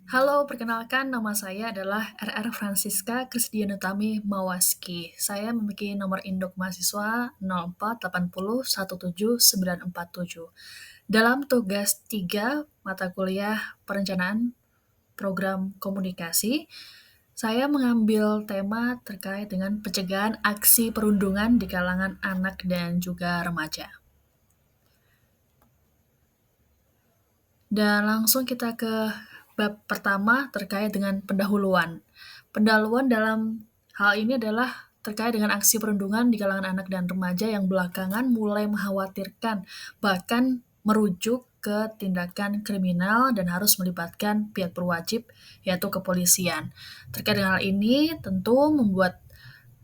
Halo, perkenalkan nama saya adalah RR Francisca Krisdianutami Mawaski. Saya memiliki nomor induk mahasiswa 04801797. Dalam tugas 3 mata kuliah perencanaan program komunikasi, saya mengambil tema terkait dengan pencegahan aksi perundungan di kalangan anak dan juga remaja. Dan langsung kita ke bab pertama terkait dengan pendahuluan. Pendahuluan dalam hal ini adalah terkait dengan aksi perundungan di kalangan anak dan remaja yang belakangan mulai mengkhawatirkan, bahkan merujuk ke tindakan kriminal dan harus melibatkan pihak berwajib, yaitu kepolisian. Terkait dengan hal ini tentu membuat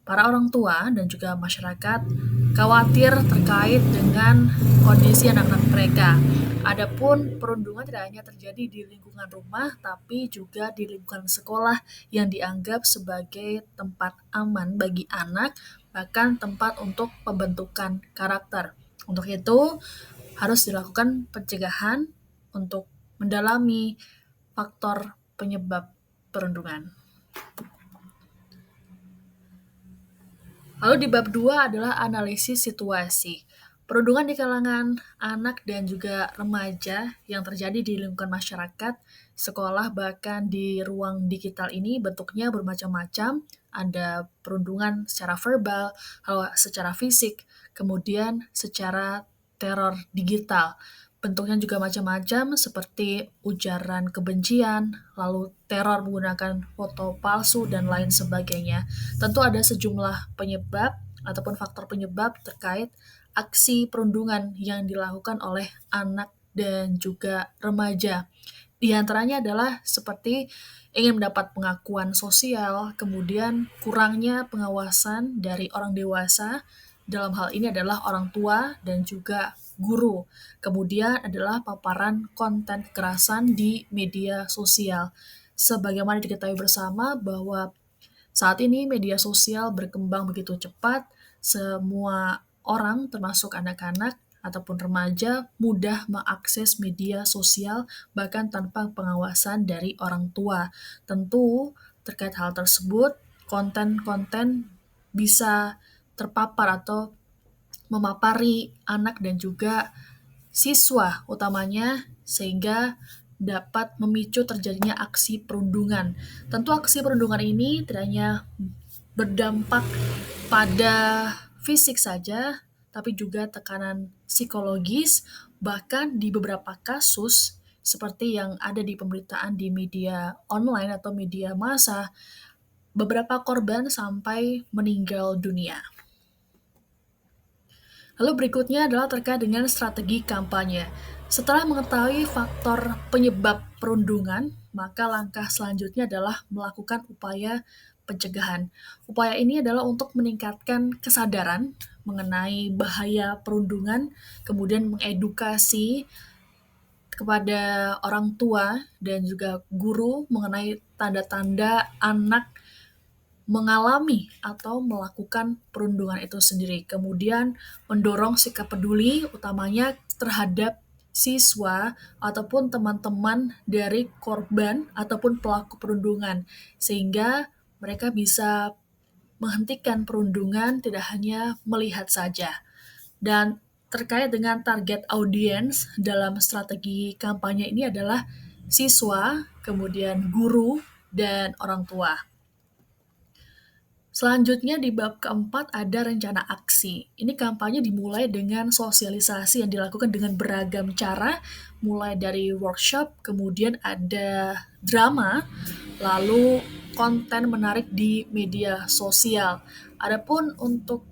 para orang tua dan juga masyarakat khawatir terkait dengan kondisi anak-anak mereka. Adapun perundungan tidak hanya terjadi di lingkungan rumah, tapi juga di lingkungan sekolah yang dianggap sebagai tempat aman bagi anak, bahkan tempat untuk pembentukan karakter. Untuk itu, harus dilakukan pencegahan untuk mendalami faktor penyebab perundungan. Lalu di bab 2 adalah analisis situasi. Perundungan di kalangan anak dan juga remaja yang terjadi di lingkungan masyarakat, sekolah, bahkan di ruang digital ini bentuknya bermacam-macam. Ada perundungan secara verbal, lalu secara fisik, kemudian secara teror digital. Bentuknya juga macam-macam seperti ujaran kebencian, lalu teror menggunakan foto palsu, dan lain sebagainya. Tentu ada sejumlah penyebab ataupun faktor penyebab terkait aksi perundungan yang dilakukan oleh anak dan juga remaja. Di antaranya adalah seperti ingin mendapat pengakuan sosial, kemudian kurangnya pengawasan dari orang dewasa, dalam hal ini adalah orang tua dan juga guru. Kemudian adalah paparan konten kekerasan di media sosial. Sebagaimana diketahui bersama bahwa saat ini media sosial berkembang begitu cepat, semua orang termasuk anak-anak ataupun remaja mudah mengakses media sosial bahkan tanpa pengawasan dari orang tua. Tentu terkait hal tersebut, konten-konten bisa terpapar atau memapari anak dan juga siswa utamanya sehingga dapat memicu terjadinya aksi perundungan. Tentu aksi perundungan ini tidak hanya berdampak pada fisik saja, tapi juga tekanan psikologis, bahkan di beberapa kasus seperti yang ada di pemberitaan di media online atau media massa, beberapa korban sampai meninggal dunia. Lalu berikutnya adalah terkait dengan strategi kampanye. Setelah mengetahui faktor penyebab perundungan, maka langkah selanjutnya adalah melakukan upaya pencegahan. Upaya ini adalah untuk meningkatkan kesadaran mengenai bahaya perundungan, kemudian mengedukasi kepada orang tua dan juga guru mengenai tanda-tanda anak mengalami atau melakukan perundungan itu sendiri. Kemudian mendorong sikap peduli utamanya terhadap siswa ataupun teman-teman dari korban ataupun pelaku perundungan sehingga mereka bisa menghentikan perundungan tidak hanya melihat saja. Dan terkait dengan target audiens dalam strategi kampanye ini adalah siswa, kemudian guru, dan orang tua. Selanjutnya di bab keempat ada rencana aksi. Ini kampanye dimulai dengan sosialisasi yang dilakukan dengan beragam cara, mulai dari workshop, kemudian ada drama, lalu konten menarik di media sosial. Adapun untuk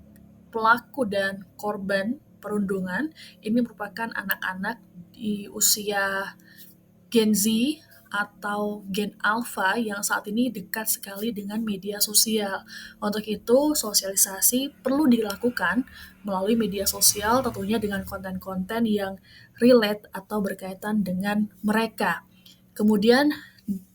pelaku dan korban perundungan, ini merupakan anak-anak di usia Gen Z atau Gen Alpha yang saat ini dekat sekali dengan media sosial. Untuk itu, sosialisasi perlu dilakukan melalui media sosial tentunya dengan konten-konten yang relate atau berkaitan dengan mereka. Kemudian,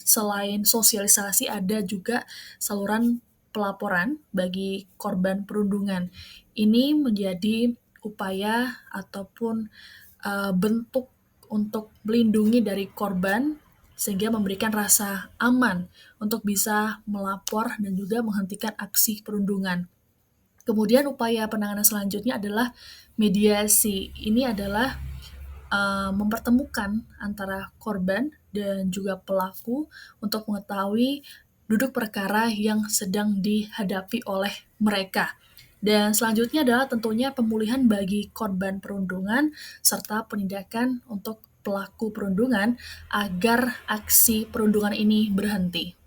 selain sosialisasi ada juga saluran pelaporan bagi korban perundungan. Ini menjadi upaya ataupun bentuk untuk melindungi dari korban sehingga memberikan rasa aman untuk bisa melapor dan juga menghentikan aksi perundungan. Kemudian upaya penanganan selanjutnya adalah mediasi. Ini adalah mempertemukan antara korban dan juga pelaku untuk mengetahui duduk perkara yang sedang dihadapi oleh mereka. Dan selanjutnya adalah tentunya pemulihan bagi korban perundungan serta penindakan untuk pelaku perundungan agar aksi perundungan ini berhenti.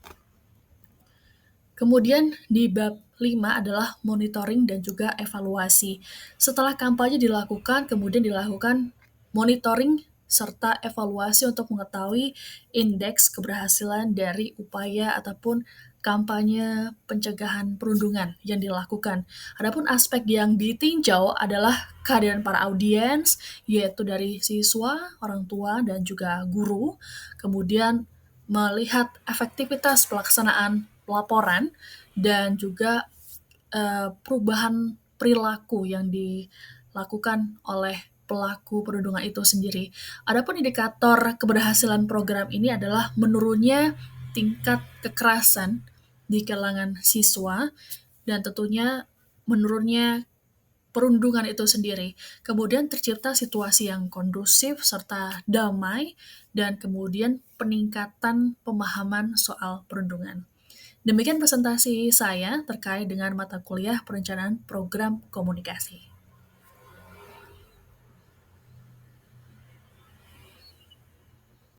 Kemudian di bab 5 adalah monitoring dan juga evaluasi. Setelah kampanye dilakukan, kemudian dilakukan monitoring serta evaluasi untuk mengetahui indeks keberhasilan dari upaya ataupun kampanye pencegahan perundungan yang dilakukan. Adapun aspek yang ditinjau adalah kehadiran para audiens, yaitu dari siswa, orang tua, dan juga guru. Kemudian melihat efektivitas pelaksanaan laporan dan juga perubahan perilaku yang dilakukan oleh pelaku perundungan itu sendiri. Adapun indikator keberhasilan program ini adalah menurunnya tingkat kekerasan di kalangan siswa dan tentunya menurunnya perundungan itu sendiri. Kemudian tercipta situasi yang kondusif serta damai dan kemudian peningkatan pemahaman soal perundungan. Demikian presentasi saya terkait dengan mata kuliah perencanaan program komunikasi.